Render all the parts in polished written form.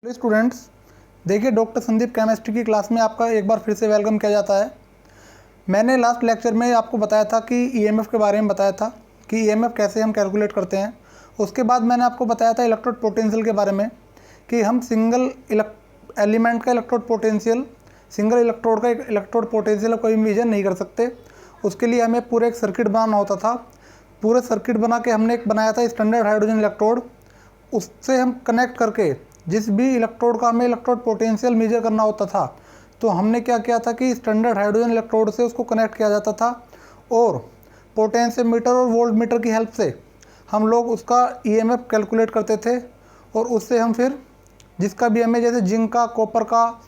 Students, देखिए doctor Sandeep chemistry की class में आपका एक बार फिर से वेलकम किया जाता है। मैंने लास्ट लेक्चर में आपको बताया था कि ईएमएफ के बारे में बताया था कि ईएमएफ कैसे हम कैलकुलेट करते हैं। उसके बाद मैंने आपको बताया था इलेक्ट्रोड पोटेंशियल के बारे में कि हम सिंगल एलिमेंट का इलेक्ट्रोड पोटेंशियल, सिंगल इलेक्ट्रोड का इलेक्ट्रोड पोटेंशियल कोई मेजर नहीं कर सकते। उसके लिए हमें पूरा एक सर्किट बनाना होता था। पूरे सर्किट बना के हमने एक बनाया था स्टैंडर्ड हाइड्रोजन इलेक्ट्रोड। उससे हम कनेक्ट करके जिस भी इलेक्ट्रोड का हमें इलेक्ट्रोड पोटेंशियल मेजर करना होता था, तो हमने क्या किया था कि स्टैंडर्ड हाइड्रोजन इलेक्ट्रोड से उसको कनेक्ट किया जाता था और पोटेंशियोमीटर और वोल्ट मीटर की हेल्प से हम लोग उसका ईएमएफ कैलकुलेट करते थे। और उससे हम फिर जिसका भी हमें, जैसे जिंक का, कॉपर का,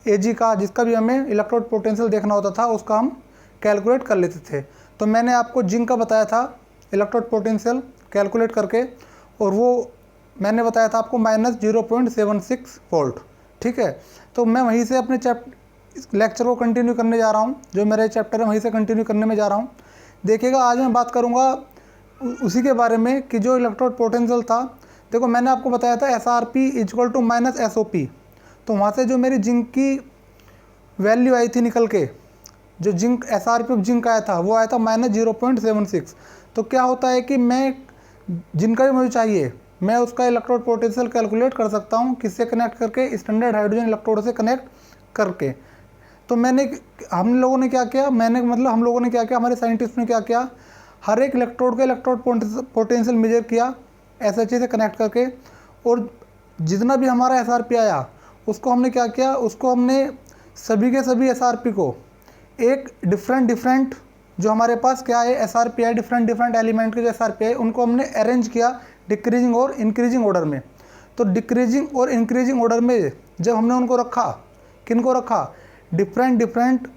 एजी का, जिसका भी हमें इलेक्ट्रोड पोटेंशियल देखना होता था उसका हम कैलकुलेट कर लेते थे। तो मैंने आपको जिंक का बताया था इलेक्ट्रोड पोटेंशियल कैलकुलेट करके, और वो मैंने बताया था आपको -0.76 वोल्ट। ठीक है, तो मैं वहीं से अपने लेक्चर को कंटिन्यू करने जा रहा हूँ। जो मेरे चैप्टर है वहीं से कंटिन्यू करने में जा रहा हूँ। देखिएगा, आज मैं बात करूँगा उसी के बारे में कि जो इलेक्ट्रोड पोटेंशियल था। देखो, मैंने आपको बताया था SRP = -SOP। तो वहाँ से जो मेरी जिंक की वैल्यू आई थी निकल के, जो जिंक SRP ऑफ जिंक आया था वो आया था -0.76। तो क्या होता है कि मैं जिनका भी मुझे चाहिए मैं उसका इलेक्ट्रोड पोटेंशियल कैलकुलेट कर सकता हूँ। किससे कनेक्ट करके? स्टैंडर्ड हाइड्रोजन इलेक्ट्रोड से कनेक्ट करके। तो हम लोगों ने क्या किया, हमारे साइंटिस्ट ने क्या किया, हर एक इलेक्ट्रोड का इलेक्ट्रोड पोटेंशियल मेजर किया SHA से कनेक्ट करके। और जितना भी हमारा SRP आया उसको हमने क्या किया, उसको हमने सभी के सभी SRP को एक डिफरेंट जो हमारे पास क्या है SRP है, डिफरेंट एलिमेंट के जो SRP है उनको हमने अरेंज किया डिक्रीजिंग और इंक्रीजिंग ऑर्डर में। तो डिक्रीजिंग और इंक्रीजिंग ऑर्डर में जब हमने उनको रखा, किनको रखा? डिफरेंट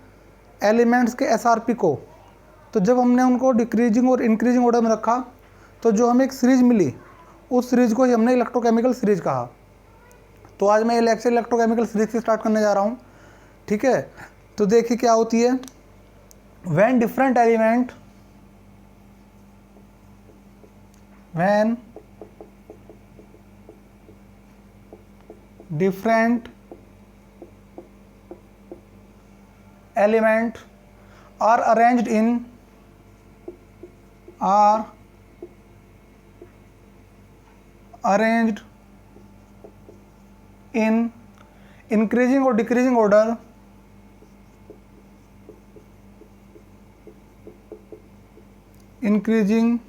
एलिमेंट्स के SRP को। तो जब हमने उनको डिक्रीजिंग और इंक्रीजिंग ऑर्डर में रखा तो जो हमें एक सीरीज मिली, उस सीरीज को ही हमने इलेक्ट्रोकेमिकल सीरीज कहा। तो आज मैं ये लेक्चर इलेक्ट्रोकेमिकल सीरीज से स्टार्ट करने जा रहा हूँ। ठीक है, तो देखिए क्या होती है। when different element are arranged in increasing or decreasing order, increasing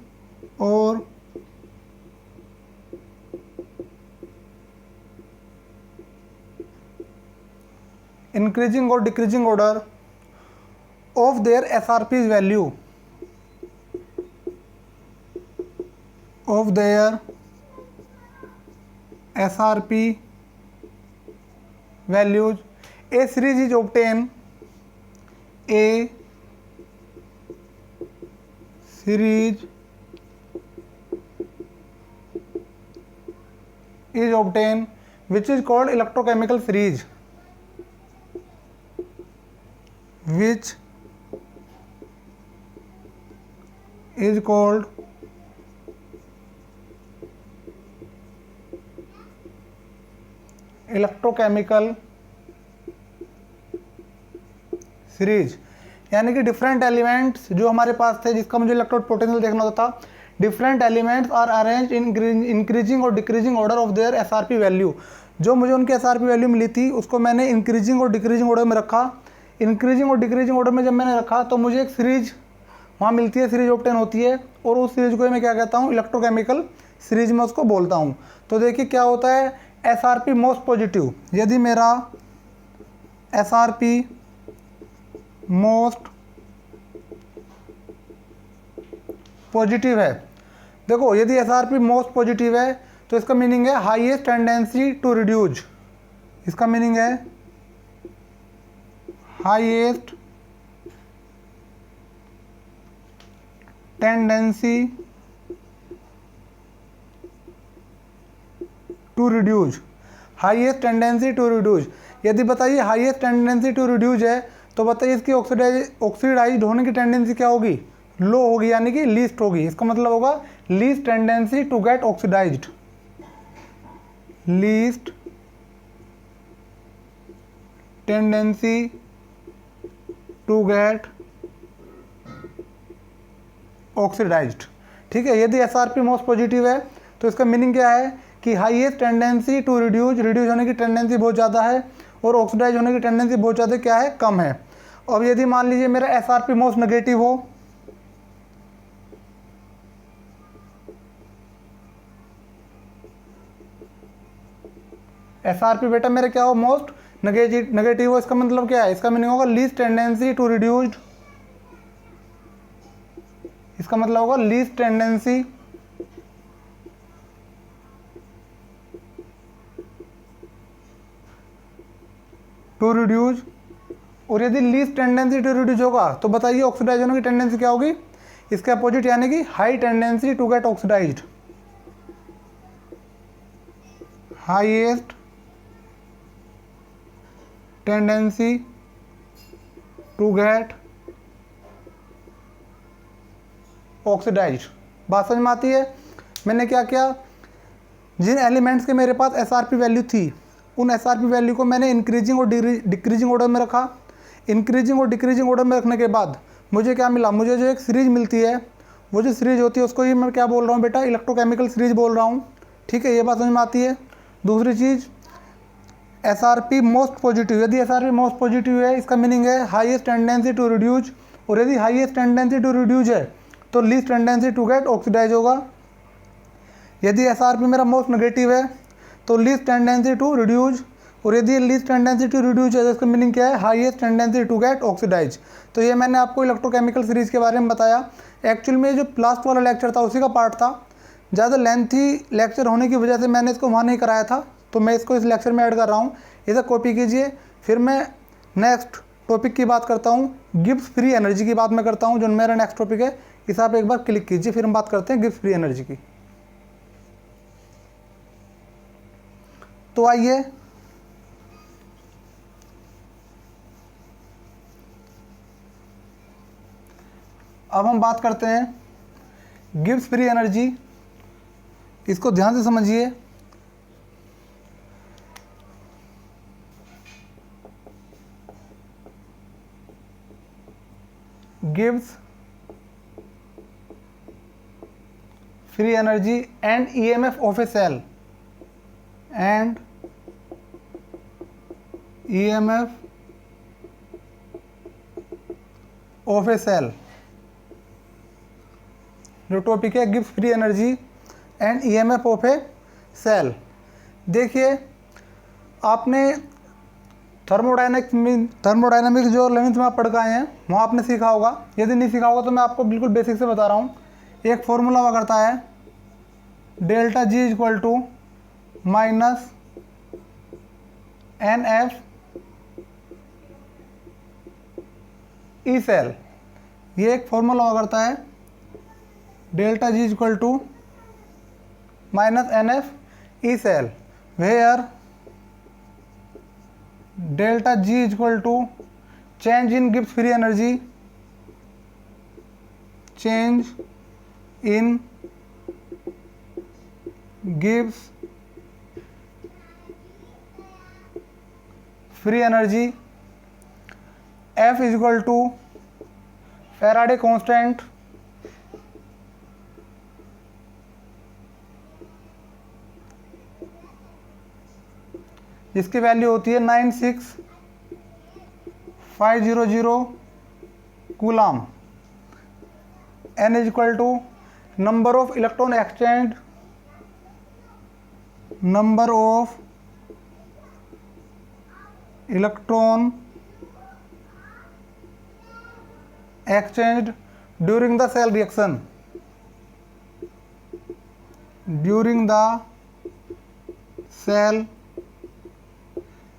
or decreasing order of their SRP's value, of their SRP values, a series is obtained, a series is obtained which is called electrochemical series, which is called electrochemical series. यानी कि different elements जो हमारे पास थे, जिसका मुझे electrode potential देखना होता था, different elements are arranged in increasing और decreasing order of their SRP value. जो मुझे उनकी SRP वैल्यू मिली थी उसको मैंने इंक्रीजिंग और डिक्रीजिंग ऑर्डर में रखा। इंक्रीजिंग और डिक्रीजिंग ऑर्डर में जब मैंने रखा तो मुझे एक सीरीज वहाँ मिलती है, सीरीज ऑब्टेन होती है, और उस सीरीज को मैं क्या कहता हूँ, इलेक्ट्रोकेमिकल सीरीज में उसको बोलता हूँ। तो देखिए क्या होता है, SRP मोस्ट पॉजिटिव। यदि मेरा SRP मोस्ट पॉजिटिव है, देखो यदि SRP मोस्ट पॉजिटिव है तो इसका मीनिंग है हाईएस्ट टेंडेंसी टू रिड्यूज। इसका मीनिंग है highest tendency to reduce, highest tendency to reduce. यदि बताइए हाईएस्ट टेंडेंसी टू रिड्यूज है तो बताइए इसकी ऑक्सीडाइज होने की टेंडेंसी क्या होगी, लो होगी, यानी कि लीस्ट होगी। इसका मतलब होगा least tendency to get oxidised, least tendency to get oxidised. ठीक है, यदि एसआरपी मोस्ट पॉजिटिव है तो इसका मीनिंग क्या है कि हाईएस्ट टेंडेंसी टू रिड्यूज होने की टेंडेंसी बहुत ज़्यादा है और ऑक्सीडाइज होने की टेंडेंसी बहुत ज़्यादा क्या है, कम है। अब यदि मान लीजिए मेरा एसआरपी मोस्ट नेगेटिव हो, एसआरपी बेटा मेरा क्या हो, मोस्ट नेगेटिव हो, इसका मतलब क्या है, इसका मीनिंग होगा लीस्ट टेंडेंसी टू रिड्यूस्ड, इसका मतलब होगा लीस्ट टेंडेंसी टू रिड्यूज। और यदि लीस्ट टेंडेंसी टू रिड्यूज होगा तो बताइए ऑक्सीडाइज होने की टेंडेंसी क्या होगी, इसके अपोजिट यानी कि high tendency to get oxidised, highest tendency to get oxidised. बात समझ में आती है। मैंने क्या किया, जिन एलिमेंट्स के मेरे पास एसआरपी वैल्यू थी उन एसआरपी वैल्यू को मैंने इंक्रीजिंग और डिक्रीजिंग ऑर्डर में रखा। इंक्रीजिंग और डिक्रीजिंग ऑर्डर में रखने के बाद मुझे क्या मिला, मुझे जो एक सीरीज मिलती है, वो जो सीरीज होती है उसको ही मैं क्या बोल रहा हूँ बेटा, इलेक्ट्रोकेमिकल सीरीज बोल रहा हूँ। ठीक है, ये बात समझ में आती है। दूसरी चीज़, एसआरपी मोस्ट पॉजिटिव, यदि एसआरपी मोस्ट पॉजिटिव है इसका मीनिंग है हाईएस्ट टेंडेंसी टू रिड्यूज, और यदि हाईएस्ट टेंडेंसी टू रिड्यूज है तो least tendency to get oxidise होगा। यदि एसआरपी मेरा मोस्ट नेगेटिव है तो लीस्ट टेंडेंसी टू रिड्यूज, और यदि लीस्ट टेंडेंसी टू रिड्यूज है तो इसका मीनिंग क्या है, highest tendency to get oxidise. तो ये मैंने आपको इलेक्ट्रोकेमिकल सीरीज के बारे में बताया। एक्चुअल में जो लास्ट वाला लेक्चर था उसी का पार्ट था, ज़्यादा लेंथी लेक्चर होने की वजह से मैंने इसको वहाँ नहीं कराया था, तो मैं इसको इस लेक्चर में ऐड कर रहा हूँ। इसे कॉपी कीजिए, फिर मैं नेक्स्ट टॉपिक की बात करता हूँ, गिब्स फ्री एनर्जी की बात मैं करता हूँ, जो मेरा नेक्स्ट टॉपिक है। इस आप एक बार क्लिक कीजिए, फिर हम बात करते हैं गिब्स फ्री एनर्जी की। तो आइए अब हम बात करते हैं गिब्स फ्री एनर्जी। इसको ध्यान से समझिए। Gibbs free energy and EMF of a cell and EMF of a cell. जो टॉपिक है Gibbs free energy and EMF of a cell. देखिए, आपने थर्मोडायनामिक्स जो 11th में आप पढ़ के आए हैं वहाँ आपने सीखा होगा। यदि नहीं सीखा होगा तो मैं आपको बिल्कुल बेसिक से बता रहा हूँ। एक फॉर्मूला हुआ करता है delta G equal to minus N F E cell. ये एक फॉर्मूला हुआ करता है delta G equal to minus N F E cell, where delta G equal to change in Gibbs free energy, change in Gibbs free energy, F is equal to Faraday constant जिसकी value होती है 96500 coulomb. N is equal to number of electron exchange, number of electron exchange during the cell reaction, during the cell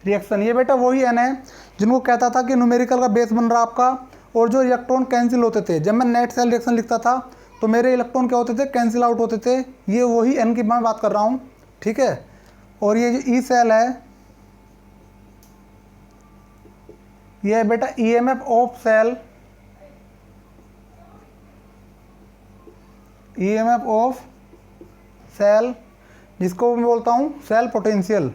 reaction. ये बेटा वही N है जिनको कहता था कि न्यूमेरिकल का बेस बन रहा आपका, और जो इलेक्ट्रॉन कैंसिल होते थे, जब मैं नेट सेल रिएक्शन लिखता था तो मेरे इलेक्ट्रॉन क्या होते थे, कैंसिल आउट होते थे। ये वही एन की मैं बात कर रहा हूँ, ठीक है। और ये जो ई सेल है, ये है बेटा EMF of cell, EMF of cell, जिसको मैं बोलता हूँ सेल पोटेंशियल।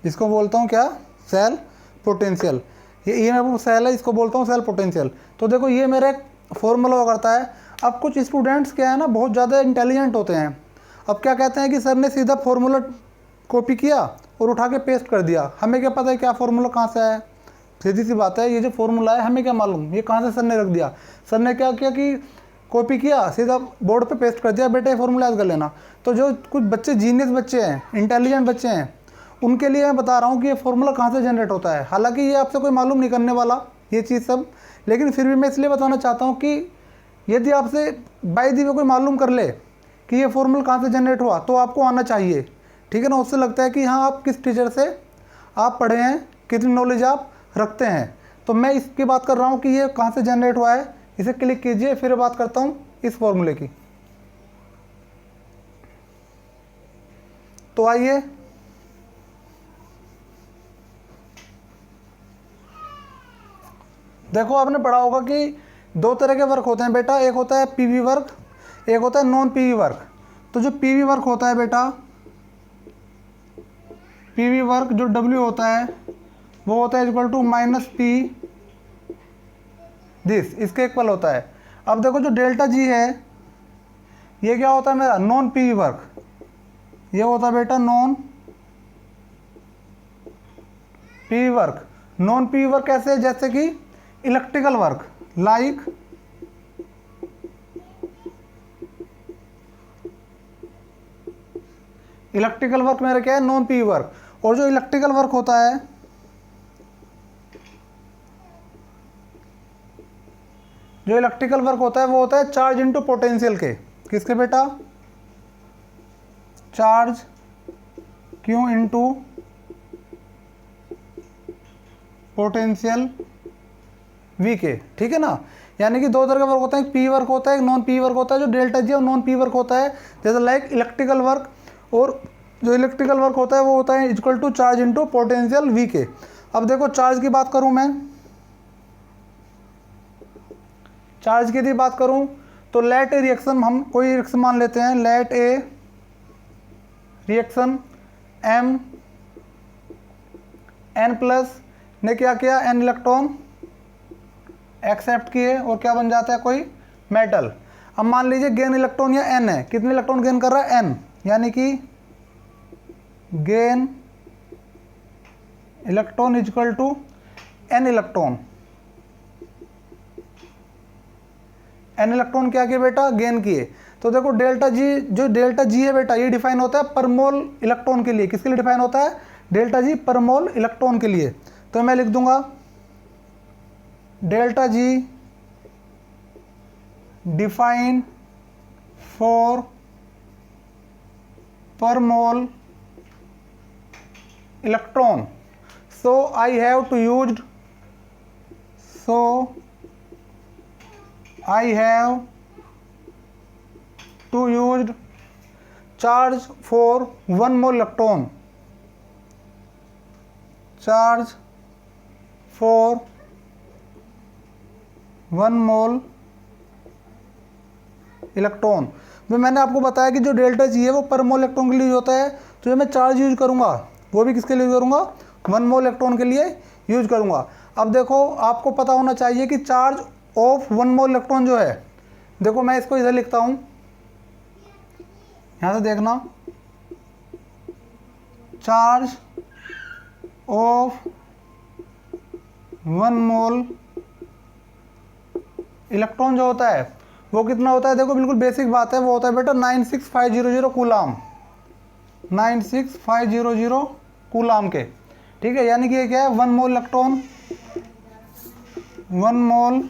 इसको बोलता हूँ क्या, सेल पोटेंशियल। ये ईएमएफ सेल है, इसको बोलता हूँ सेल पोटेंशियल। तो देखो ये मेरा एक फॉर्मूला हुआ करता है। अब कुछ स्टूडेंट्स क्या है ना, बहुत ज़्यादा इंटेलिजेंट होते हैं। अब क्या कहते हैं कि सर ने सीधा फॉर्मूला कॉपी किया और उठा के पेस्ट कर दिया, हमें क्या पता है क्या फॉर्मूला कहाँ से आया। सीधी सी बात है, ये जो फॉर्मूला है हमें क्या मालूम ये कहाँ से सर ने रख दिया। सर ने क्या किया कि कॉपी किया, सीधा बोर्ड पे पेस्ट कर दिया, बेटा ये फॉर्मूला याद कर लेना। तो जो कुछ बच्चे जीनियस बच्चे हैं, इंटेलिजेंट बच्चे हैं, उनके लिए मैं बता रहा हूँ कि ये फॉर्मूला कहाँ से जनरेट होता है। हालांकि ये आपसे कोई मालूम नहीं करने वाला ये चीज़ सब, लेकिन फिर भी मैं इसलिए बताना चाहता हूँ कि यदि आपसे बाय दी वे कोई मालूम कर ले कि ये फॉर्मूला कहाँ से जनरेट हुआ तो आपको आना चाहिए, ठीक है ना। उससे लगता है कि हाँ आप किस टीचर से आप पढ़े हैं, कितनी नॉलेज आप रखते हैं। तो मैं इसकी बात कर रहा हूँ कि ये कहाँ से जनरेट हुआ है, इसे क्लिक कीजिए, फिर बात करता हूँ इस फॉर्मूले की। तो आइए देखो, आपने पढ़ा होगा कि दो तरह के वर्क होते हैं बेटा, एक होता है पीवी वर्क, एक होता है नॉन पीवी वर्क। तो जो पीवी वर्क होता है बेटा, पीवी वर्क जो डब्ल्यू होता है वो होता है equal to minus P this, इसके इक्वल होता है। अब देखो जो डेल्टा जी है ये क्या होता है मेरा, नॉन पीवी वर्क। ये होता है बेटा non PV work. Non PV work कैसे है, जैसे कि electrical work, like electrical work मेरा क्या है, नॉन पीवी वर्क। और जो इलेक्ट्रिकल वर्क होता है, जो इलेक्ट्रिकल वर्क होता है वो होता है चार्ज इनटू पोटेंशियल के, किसके बेटा, charge Q into potential V के, ठीक है ना। यानी कि दो तरह का वर्क होता है, एक पी वर्क होता है, एक नॉन पी वर्क होता है। जो डेल्टा जी और नॉन पी वर्क होता है जैसे लाइक इलेक्ट्रिकल वर्क, और जो इलेक्ट्रिकल वर्क होता है वो होता है equal to charge into potential V के। अब देखो चार्ज की बात करूं मैं, चार्ज की यदि बात करूं तो लेट ए रिएक्शन, हम कोई रिएक्शन मान लेते हैं, let a reaction M N plus ने क्या किया, एन इलेक्ट्रॉन एक्सेप्ट किए और क्या बन जाता है, कोई मेटल। अब मान लीजिए गेन इलेक्ट्रॉन या एन है, कितने इलेक्ट्रॉन गेन कर रहा है, एन, यानी कि gain electron equal to N electron. N electron क्या किए बेटा, गेन किए। तो देखो डेल्टा जी, जो डेल्टा जी है बेटा ये डिफाइन होता है पर मोल इलेक्ट्रॉन के लिए। किसके लिए डिफाइन होता है, डेल्टा जी पर मोल इलेक्ट्रॉन के लिए। तो मैं लिख दूंगा delta G define for per mole electron. So I have to used, so I have to used charge for 1 mole electron, charge for 1 mole electron. तो मैंने आपको बताया कि जो डेल्टा जी है वो पर मोल इलेक्ट्रॉन के लिए होता है। तो जो मैं चार्ज यूज करूंगा वो भी किसके लिए यूज करूंगा, 1 मोल इलेक्ट्रॉन के लिए यूज करूंगा। अब देखो आपको पता होना चाहिए कि चार्ज ऑफ 1 मोल इलेक्ट्रॉन जो है, देखो मैं इसको इधर लिखता हूं, यहां से देखना, चार्ज ऑफ 1 मोल इलेक्ट्रॉन जो होता है वो कितना होता है, देखो बिल्कुल बेसिक बात है, वो होता है बेटा 96500 कूलाम, 96500 कूलाम के, ठीक है। यानी कि ये क्या है, 1 मोल इलेक्ट्रॉन, 1 मोल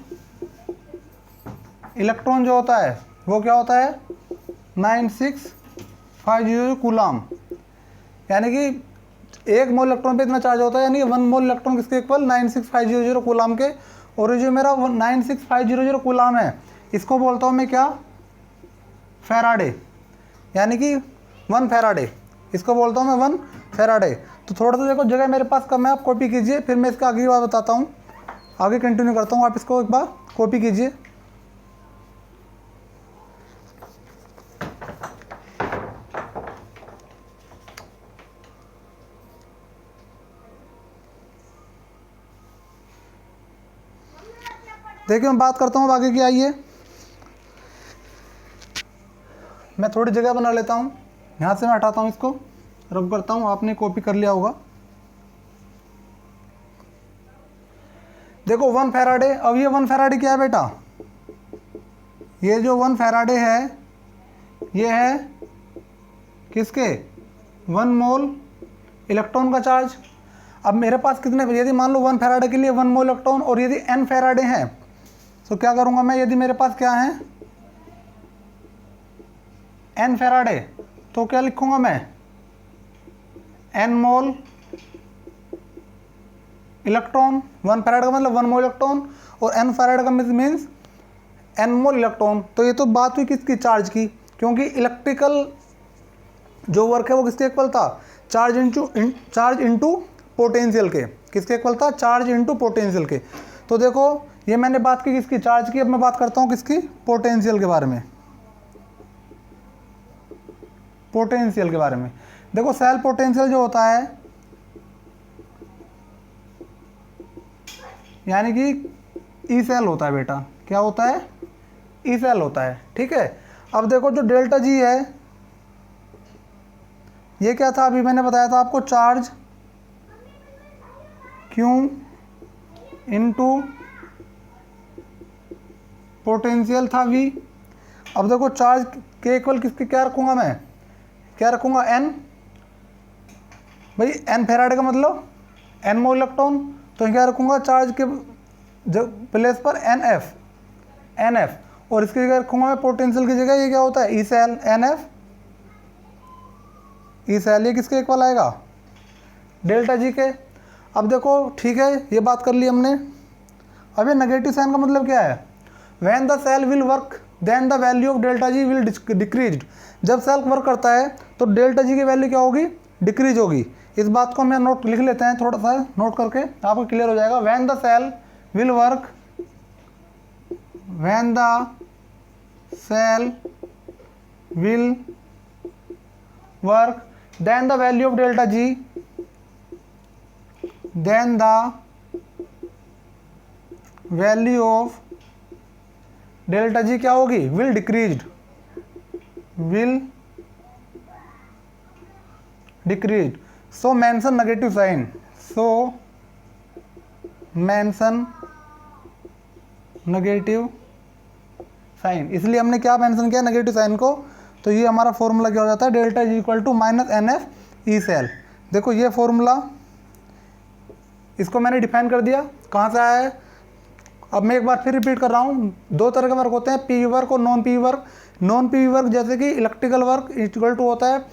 इलेक्ट्रॉन जो होता है वो क्या होता है, 9650 कूलाम। यानी कि 1 मोल इलेक्ट्रॉन पे इतना चार्ज होता है, यानी कि 1 मोल इलेक्ट्रॉन किसके इक्वल, 96500 कूलाम के। और जो मेरा 96500 कूलाम है इसको बोलता हूँ मैं क्या, फैराडे, यानी कि 1 फैराडे, इसको बोलता हूँ मैं 1 फैराडे। तो थोड़ा सा देखो जगह मेरे पास कम है, आप कॉपी कीजिए, फिर मैं इसका आगे बात बताता हूँ, आगे कंटिन्यू करता हूँ। आप इसको एक बार कॉपी कीजिए। देखिए मैं बात करता हूँ आगे की। आइए मैं थोड़ी जगह बना लेता हूँ, यहाँ से मैं हटाता हूँ, इसको रब करता हूँ, आपने कॉपी कर लिया होगा। देखो 1 फैराडे, अब ये 1 फैराडे क्या है बेटा, ये जो 1 फैराडे है ये है किसके, 1 मोल इलेक्ट्रॉन का चार्ज। अब मेरे पास कितने, यदि मान लो 1 फैराडे के लिए 1 मोल इलेक्ट्रॉन, और यदि n फैराडे हैं तो क्या करूँगा मैं, यदि मेरे पास क्या है n फैराडे, तो क्या लिखूँगा मैं, n मोल इलेक्ट्रॉन। 1 फैराडे का मतलब 1 मोल इलेक्ट्रॉन, और n फैराडे का मीन्स n मोल इलेक्ट्रॉन। तो ये तो बात हुई किसकी, चार्ज की, क्योंकि इलेक्ट्रिकल जो वर्क है वो किसके इक्वल था, चार्ज इनटू पोटेंशियल के। किसके इक्वल था, चार्ज इनटू पोटेंशियल के। तो देखो ये मैंने बात की किसकी, चार्ज की। अब मैं बात करता हूँ किसकी, पोटेंशियल के बारे में। पोटेंशियल के बारे में देखो, सेल पोटेंशियल जो होता है, यानी कि ई सेल होता है बेटा। क्या होता है, ई सेल होता है, ठीक है। अब देखो जो डेल्टा जी है, ये क्या था, अभी मैंने बताया था आपको, चार्ज क्यू इनटू पोटेंशियल था वी। अब देखो चार्ज के इक्वल किसके, क्या रखूँगा मैं, क्या रखूँगा, एन। भाई एन फैराडे का मतलब एन मोल इलेक्ट्रॉन, तो क्या रखूँगा, चार्ज के प्लेस पर एन एफ, और इसकी जगह रखूँगा मैं पोटेंशियल की जगह, ये क्या होता है, E cell, N F E cell. ये किसके इक्वल आएगा, डेल्टा जी के। अब देखो ठीक है, ये बात कर ली हमने। अब ये नेगेटिव साइन का मतलब क्या है, when the cell will work then the value of delta G will decrease. जब सेल वर्क करता है तो डेल्टा जी की वैल्यू क्या होगी, डिक्रीज होगी। इस बात को हम नोट लिख लेते हैं, थोड़ा सा नोट करके आपको क्लियर हो जाएगा। When the cell will work, when the cell will work then the value of delta G, then the value of delta G क्या होगी, will decreased, will decreased। so mention negative sign, so mention negative sign. इसलिए हमने क्या mention किया, negative sign को। तो ये हमारा फॉर्मूला क्या हो जाता है, delta G equal to minus N F E cell. देखो ये फॉर्मूला, इसको मैंने डिफाइन कर दिया, कहाँ से आया है। अब मैं एक बार फिर रिपीट कर रहा हूँ, दो तरह के वर्क होते हैं, पी वर्क और non P work. Non P work जैसे कि इलेक्ट्रिकल वर्क इक्वल टू होता है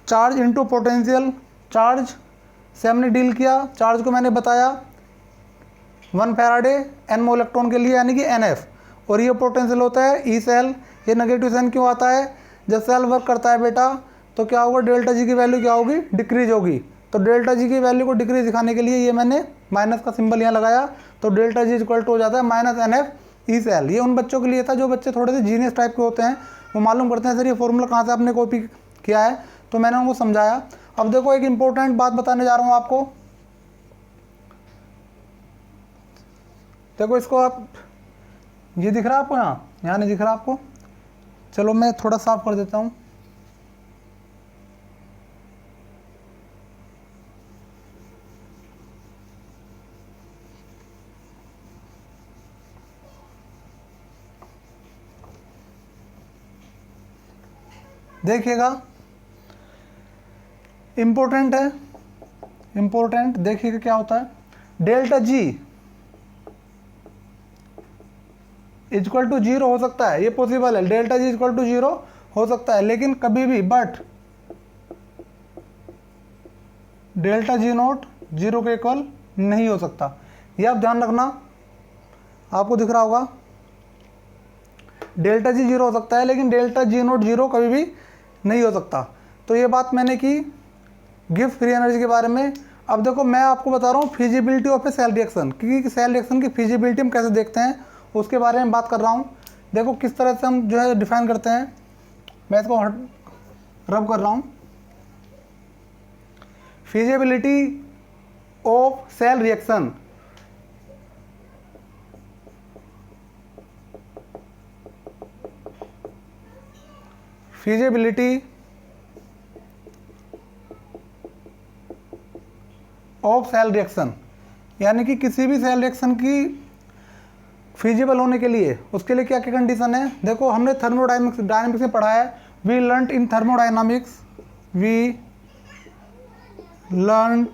चार्ज इनटू पोटेंशियल। चार्ज से हमने डील किया, चार्ज को मैंने बताया 1 फैराडे एन मोल इलेक्ट्रॉन के लिए, यानी कि एन एफ, और ये पोटेंशियल होता है ई सेल। ये नेगेटिव साइन क्यों आता है, जब सेल वर्क करता है बेटा तो क्या होगा, डेल्टा जी की वैल्यू क्या होगी, डिक्रीज होगी। तो डेल्टा जी की वैल्यू को डिक्रीज दिखाने के लिए ये मैंने माइनस का सिंबल यहाँ लगाया, तो डेल्टा जी इक्वल टू हो जाता है minus N F E cell. ये उन बच्चों के लिए था जो बच्चे थोड़े से जीनियस टाइप के होते हैं, वो मालूम करते हैं सर ये फॉर्मूला कहाँ से आपने कॉपी किया है, तो मैंने उनको समझाया। अब देखो एक इंपॉर्टेंट बात बताने जा रहा हूँ आपको। देखो इसको आप, ये दिख रहा है आपको, यहाँ नहीं दिख रहा आपको, चलो मैं थोड़ा साफ कर देता हूँ। देखिएगा इंपॉर्टेंट है, इंपॉर्टेंट देखिएगा क्या होता है, डेल्टा जी इक्वल टू 0 हो सकता है, ये पॉसिबल है, डेल्टा जी इक्वल टू 0 हो सकता है, लेकिन कभी भी बट डेल्टा जी नोट 0 के इक्वल नहीं हो सकता। ये आप ध्यान रखना, आपको दिख रहा होगा डेल्टा जी 0 हो सकता है, लेकिन डेल्टा जी नोट 0 कभी भी नहीं हो सकता। तो ये बात मैंने की गिब्स फ्री एनर्जी के बारे में। अब देखो मैं आपको बता रहा हूँ feasibility of a cell reaction, क्योंकि सेल रिएक्शन की फिजिबिलिटी हम कैसे देखते हैं उसके बारे में बात कर रहा हूँ। देखो किस तरह से हम जो है डिफाइन करते हैं, मैं इसको रब कर रहा हूँ। Feasibility of cell reaction, feasibility of cell reaction, यानी कि किसी भी सेल रिएक्शन की फीजिबल होने के लिए उसके लिए क्या क्या कंडीशन है। देखो हमने थर्मोडायनामिक्स में पढ़ा है, we learned in thermodynamics, we learned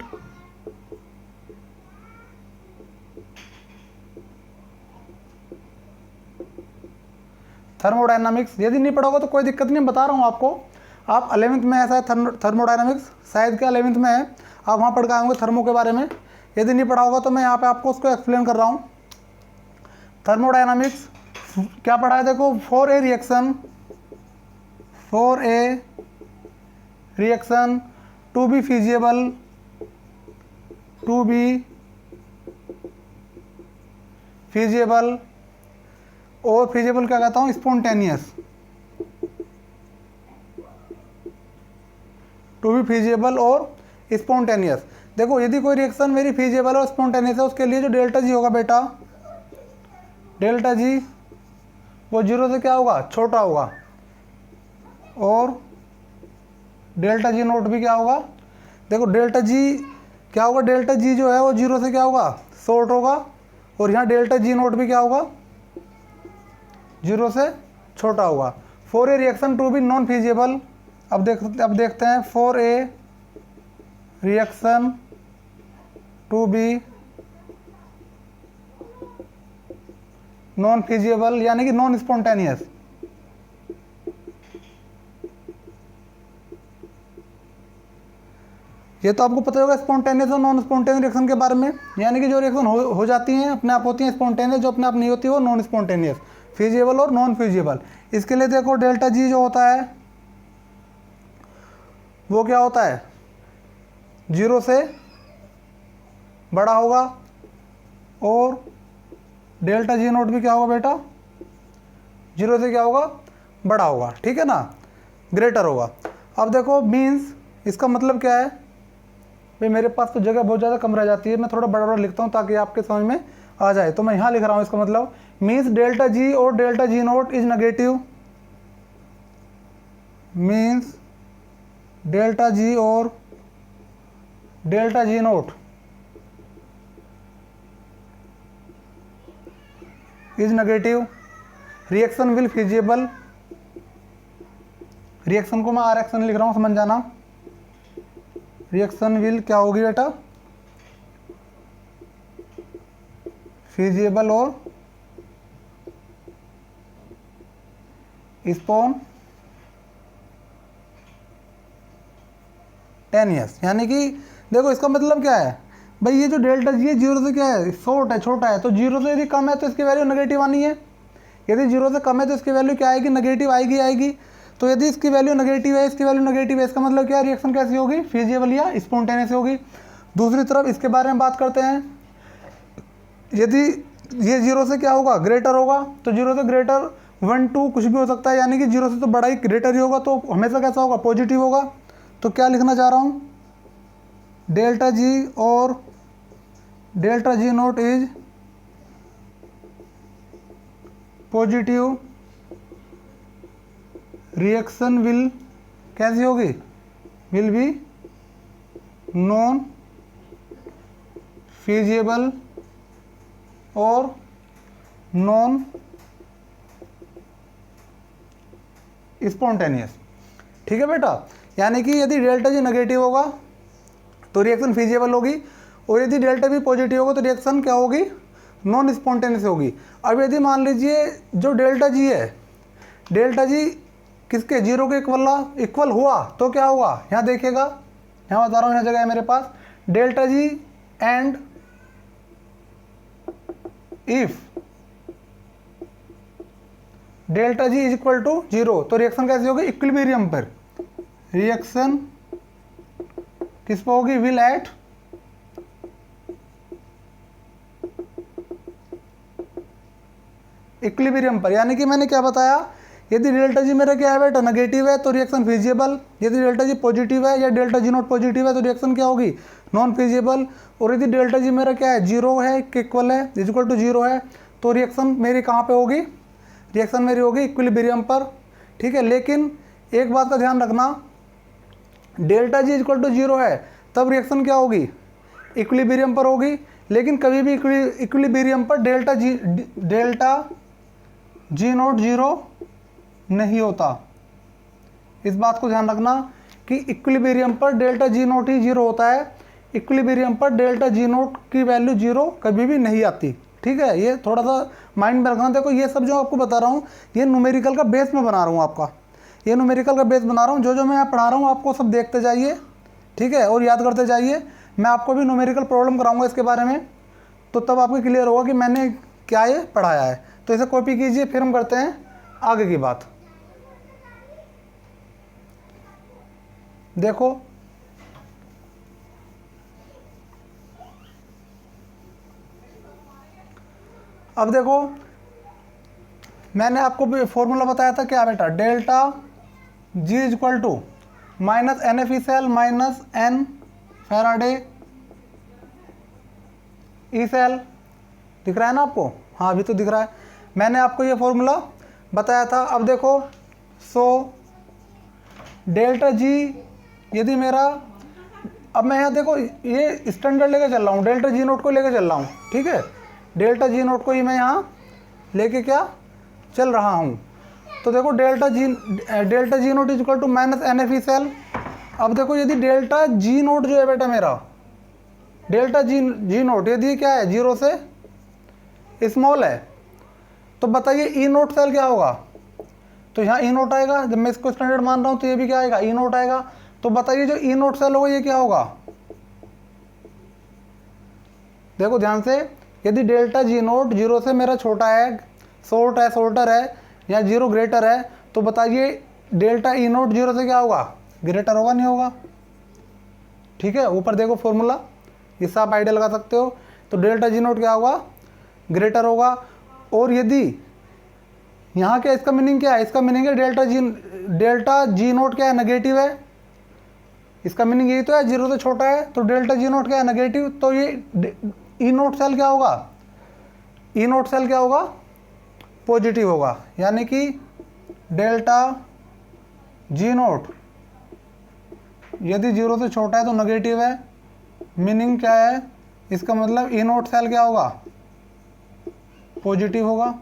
thermodynamics. यदि नहीं पढ़ा होगा तो कोई दिक्कत नहीं, बता रहा हूँ आपको। आप 11th में ऐसा है थर्मोडायनामिक्स, शायद क्या 11th में है, आप वहाँ पढ़ के आएंगे थर्मो के बारे में। यदि नहीं पढ़ा होगा तो मैं यहाँ पे आपको उसको एक्सप्लेन कर रहा हूँ। थर्मोडायनामिक्स क्या पढ़ा है, देखो for a reaction to be feasible और फीजिबल क्या कहता हूँ, स्पॉन्टेनियस, टू बी फीजिबल और स्पॉन्टेनियस। देखो यदि कोई रिएक्शन मेरी फीजिबल और स्पॉन्टेनियस है, उसके लिए जो डेल्टा जी होगा बेटा, डेल्टा जी वो 0 से क्या होगा, छोटा होगा, और डेल्टा जी नोट भी क्या होगा, देखो डेल्टा जी क्या होगा, डेल्टा जी जो है वो 0 से क्या होगा, शॉर्ट होगा, और यहाँ डेल्टा जी नोट भी क्या होगा, 0 से छोटा होगा। For a reaction to be non feasible, अब देखते हैं, for a reaction to be non feasible यानी कि नॉन स्पॉन्टेनियस, ये तो आपको पता होगा स्पॉन्टेनियस और नॉन स्पॉन्टेनियस रिएक्शन के बारे में। यानी कि जो रिएक्शन हो जाती हैं अपने आप होती हैं स्पॉन्टेनियस, जो अपने आप नहीं होती वो नॉन स्पॉन्टेनियस, फीजिबल और नॉन फीजिबल। इसके लिए देखो डेल्टा जी जो होता है वो क्या होता है, 0 से बड़ा होगा, और डेल्टा जी नोट भी क्या होगा बेटा, 0 से क्या होगा, बड़ा होगा, ठीक है ना, ग्रेटर होगा। अब देखो मीन्स, इसका मतलब क्या है भाई, मेरे पास तो जगह बहुत ज़्यादा कम रह जाती है, मैं थोड़ा बड़ा बड़ा लिखता हूँ ताकि आपके समझ में आ जाए, तो मैं यहाँ लिख रहा हूँ। इसका मतलब मीन्स डेल्टा जी और delta G naught is negative, means delta G और delta G naught is negative, reaction will feasible, reaction को मैं आर एक्शन लिख रहा हूँ, समझ जाना, रिएक्शन विल क्या होगी बेटा, फीजिबल और स्पॉन्टेनियस। यानी कि देखो इसका मतलब क्या है भाई, ये जो डेल्टा जी है 0 से क्या है, शॉर्ट है, छोटा है, तो 0 से यदि कम है तो इसकी वैल्यू नेगेटिव आनी है, यदि 0 से कम है तो इसकी वैल्यू क्या आएगी, नेगेटिव आएगी। तो यदि इसकी वैल्यू नेगेटिव है, इसकी वैल्यू नेगेटिव है, इसका मतलब क्या है, रिएक्शन कैसी होगी, फीजिबल या स्पॉन्टेनियस होगी। दूसरी तरफ इसके बारे में बात करते हैं, यदि ये 0 से क्या होगा, ग्रेटर होगा, तो 0 से ग्रेटर 1 2 कुछ भी हो सकता है, यानी कि 0 से तो बड़ा ही ग्रेटर ही होगा, तो हमेशा कैसा होगा, पॉजिटिव होगा। तो क्या लिखना चाह रहा हूँ, डेल्टा जी और delta G naught is positive, reaction will कैसी होगी, विल बी नॉन फीजिबल और नॉन स्पॉन्टेनियस, ठीक है बेटा। यानी कि यदि डेल्टा जी नेगेटिव होगा तो रिएक्शन फीजिबल होगी, और यदि डेल्टा भी पॉजिटिव होगा तो रिएक्शन क्या होगी, नॉन स्पॉन्टेनियस होगी। अब यदि मान लीजिए जो डेल्टा जी है, डेल्टा जी किसके, 0 के इक्वल हुआ तो क्या होगा, यहाँ देखिएगा, यहाँ बता रहा हूँ, यहाँ जगह है मेरे पास, delta G and if delta G is equal to 0, तो रिएक्शन कैसी होगी, इक्विलिब्रियम पर, रिएक्शन किस पर होगी, विल एट इक्विलिब्रियम पर। यानी कि मैंने क्या बताया, यदि डेल्टा जी मेरा क्या है बेटा, नेगेटिव है तो रिएक्शन फीजिबल, यदि डेल्टा जी पॉजिटिव है या डेल्टा जी नॉट पॉजिटिव है तो रिएक्शन क्या होगी, नॉन फीजिबल, और यदि डेल्टा जी मेरा क्या है, 0 है, इक्वल है, इज इक्वल टू 0 है, तो रिएक्शन मेरी कहाँ पे होगी, रिएक्शन मेरी होगी इक्विलिब्रियम पर, ठीक है। लेकिन एक बात का ध्यान रखना, डेल्टा जी इक्वल टू 0 है तब रिएक्शन क्या होगी, इक्विलिब्रियम पर होगी। लेकिन कभी भी इक्विलिब्रियम पर डेल्टा जी नोट 0 नहीं होता। इस बात को ध्यान रखना कि इक्विलिब्रियम पर डेल्टा जी नोट ही 0 होता है, इक्विलिब्रियम पर डेल्टा जी नोट की वैल्यू 0 कभी भी नहीं आती। ठीक है, ये थोड़ा सा माइंड में रखना। देखो ये सब जो आपको बता रहा हूँ ये न्यूमेरिकल का बेस में बना रहा हूँ, आपका ये न्यूमेरिकल का बेस बना रहा हूँ। जो जो मैं यहाँ पढ़ा रहा हूँ आपको सब देखते जाइए, ठीक है, और याद करते जाइए। मैं आपको भी न्यूमेरिकल प्रॉब्लम कराऊंगा इसके बारे में, तो तब आपको क्लियर होगा कि मैंने क्या ये पढ़ाया है। तो इसे कॉपी कीजिए, फिर हम करते हैं आगे की बात। देखो अब देखो, मैंने आपको फॉर्मूला बताया था क्या बेटा, delta G is equal to minus N F E cell minus N Faraday E cell. दिख रहा है ना आपको? हाँ अभी तो दिख रहा है। मैंने आपको ये फॉर्मूला बताया था। अब देखो, सो डेल्टा जी यदि मेरा, अब मैं यहाँ देखो ये स्टैंडर्ड लेके चल रहा हूँ, डेल्टा जी नोट को लेके चल रहा हूँ, ठीक है, डेल्टा जी नोट को ही मैं यहाँ लेके क्या चल रहा हूँ। तो देखो delta G naught is equal to minus N F E cell. अब देखो यदि डेल्टा जी नोट जो है बेटा मेरा, डेल्टा जी नोट यदि क्या है 0 से स्मॉल है, तो बताइए ई नोट सेल क्या होगा। तो यहाँ ई नोट आएगा, जब मैं इसको स्टैंडर्ड मान रहा हूँ तो ये भी क्या आएगा, ई नोट आएगा। तो बताइए जो ई नोट सेल होगा ये क्या होगा। देखो ध्यान से, यदि डेल्टा जी नोट 0 से मेरा छोटा है, शॉर्टर है या 0 ग्रेटर है, तो बताइए डेल्टा ई नोट 0 से क्या होगा, ग्रेटर होगा नहीं होगा। ठीक है, ऊपर देखो फॉर्मूला, इससे आप आइडिया लगा सकते हो। तो डेल्टा जी नोट क्या होगा, ग्रेटर होगा। और यदि यहाँ क्या, इसका मीनिंग क्या है, इसका मीनिंग है डेल्टा जी नोट क्या है, नेगेटिव है। इसका मीनिंग यही तो है, 0 से छोटा है, तो डेल्टा जी नोट क्या है, नेगेटिव। तो ये ई नोट सेल क्या होगा, ई नोट सेल क्या होगा, पॉजिटिव होगा। यानी कि डेल्टा जी नोट यदि 0 से छोटा है तो नेगेटिव है। मीनिंग क्या है, इसका मतलब ई नोट सेल क्या होगा, पॉजिटिव होगा।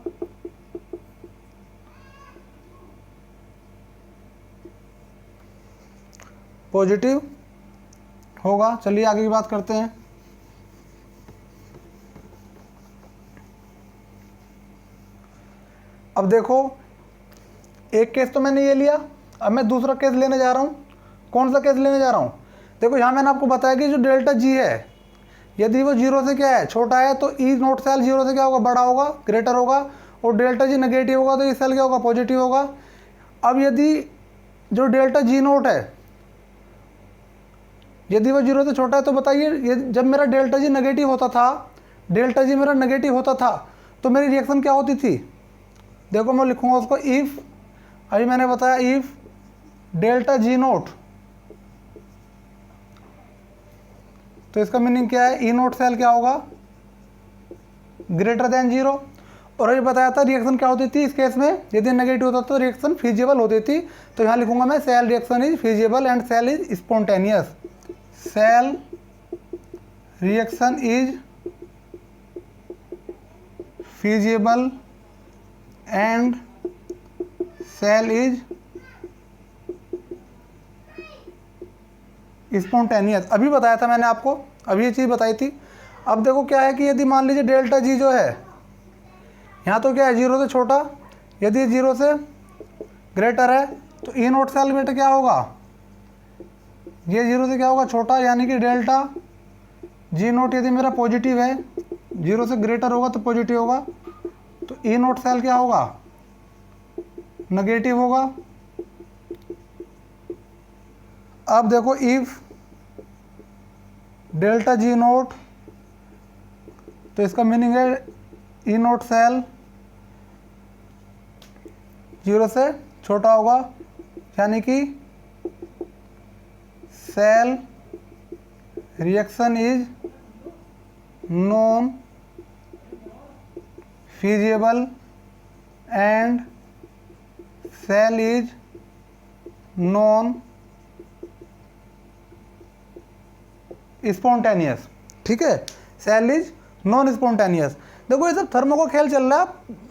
पॉजिटिव होगा। चलिए आगे की बात करते हैं। अब देखो एक केस तो मैंने ये लिया, अब मैं दूसरा केस लेने जा रहा हूँ। कौन सा केस लेने जा रहा हूँ, देखो यहाँ मैंने आपको बताया कि जो डेल्टा जी है यदि वो 0 से क्या है, छोटा है, तो ई नोट सेल 0 से क्या होगा, बड़ा होगा, ग्रेटर होगा। और डेल्टा जी नेगेटिव होगा तो ई सेल क्या होगा, पॉजिटिव होगा। अब यदि जो डेल्टा जी नोट है यदि वो 0 से छोटा है, तो बताइए जब मेरा डेल्टा जी नेगेटिव होता था, डेल्टा जी मेरा नेगेटिव होता था, तो मेरी रिएक्शन क्या होती थी। देखो मैं लिखूंगा उसको, इफ, अभी मैंने बताया इफ डेल्टा जी नोट, तो इसका मीनिंग क्या है, ई नोट सेल क्या होगा, ग्रेटर देन 0। और अभी बताया था रिएक्शन क्या होती थी इस केस में, यदि नेगेटिव होता तो रिएक्शन फिजिबल होती थी। तो यहाँ लिखूंगा मैं, cell reaction is feasible and cell is spontaneous. Cell reaction is feasible and cell is spontaneous. अभी बताया था मैंने आपको, अभी ये चीज़ बताई थी। अब देखो क्या है कि यदि मान लीजिए डेल्टा जी जो है यहाँ तो क्या है 0 से छोटा, यदि 0 से ग्रेटर है तो ई नोट सेल बेटा क्या होगा, ये 0 से क्या होगा, छोटा, यानी कि डेल्टा जी नोट यदि मेरा पॉजिटिव है, 0 से ग्रेटर होगा तो पॉजिटिव होगा, तो ई नोट सेल क्या होगा, नेगेटिव होगा। अब देखो इफ डेल्टा जी नोट, तो इसका मीनिंग है ई नोट सेल 0 से छोटा होगा, यानी कि cell reaction is non feasible and cell is non spontaneous. ठीक है, सेल इज नॉन स्पॉन्टेनियस। देखो ये सब थर्मो का खेल चल रहा है,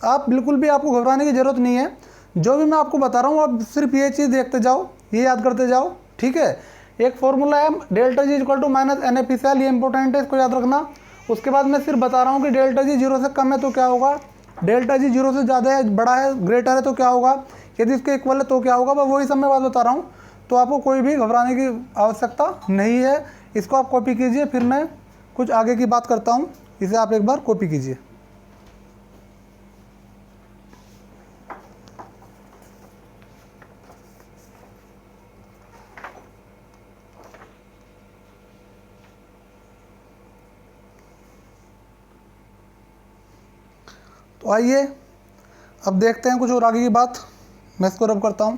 आप बिल्कुल भी आपको घबराने की जरूरत नहीं है। जो भी मैं आपको बता रहा हूँ आप सिर्फ ये चीज़ देखते जाओ, ये याद करते जाओ। ठीक है, एक फॉर्मूला है delta G equal to minus N F cell, ये इंपॉर्टेंट है, इसको याद रखना। उसके बाद मैं सिर्फ बता रहा हूँ कि डेल्टा जी 0 से कम है तो क्या होगा, डेल्टा जी 0 से ज़्यादा है, बड़ा है, ग्रेटर है तो क्या होगा, यदि इसके इक्वल है तो क्या होगा। मैं वही सब मैं बात बता रहा हूँ, तो आपको कोई भी घबराने की आवश्यकता नहीं है। इसको आप कॉपी कीजिए, फिर मैं कुछ आगे की बात करता हूँ, इसे आप एक बार कॉपी कीजिए। तो आइए अब देखते हैं कुछ और आगे की बात। मैं इसको रब करता हूँ।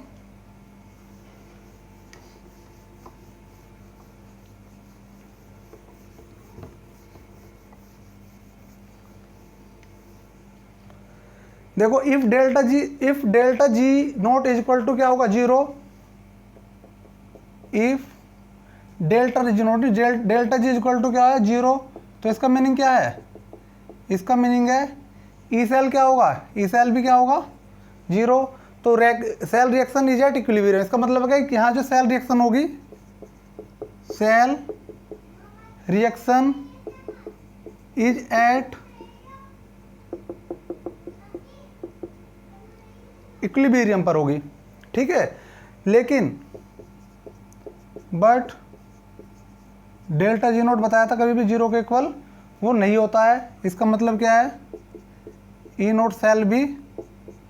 देखो if delta G naught is equal to क्या होगा, 0। If delta G naught delta G is equal to क्या है, 0। तो इसका मीनिंग क्या है, इसका मीनिंग है ई सेल क्या होगा, ई सेल भी क्या होगा, 0। तो cell reaction is at equilibrium. इसका मतलब है कि यहाँ जो सेल रिएक्शन होगी, cell reaction is at equilibrium पर होगी। ठीक है, लेकिन बट डेल्टा जी नॉट बताया था कभी भी 0 के इक्वल वो नहीं होता है। इसका मतलब क्या है, ई नॉट सेल भी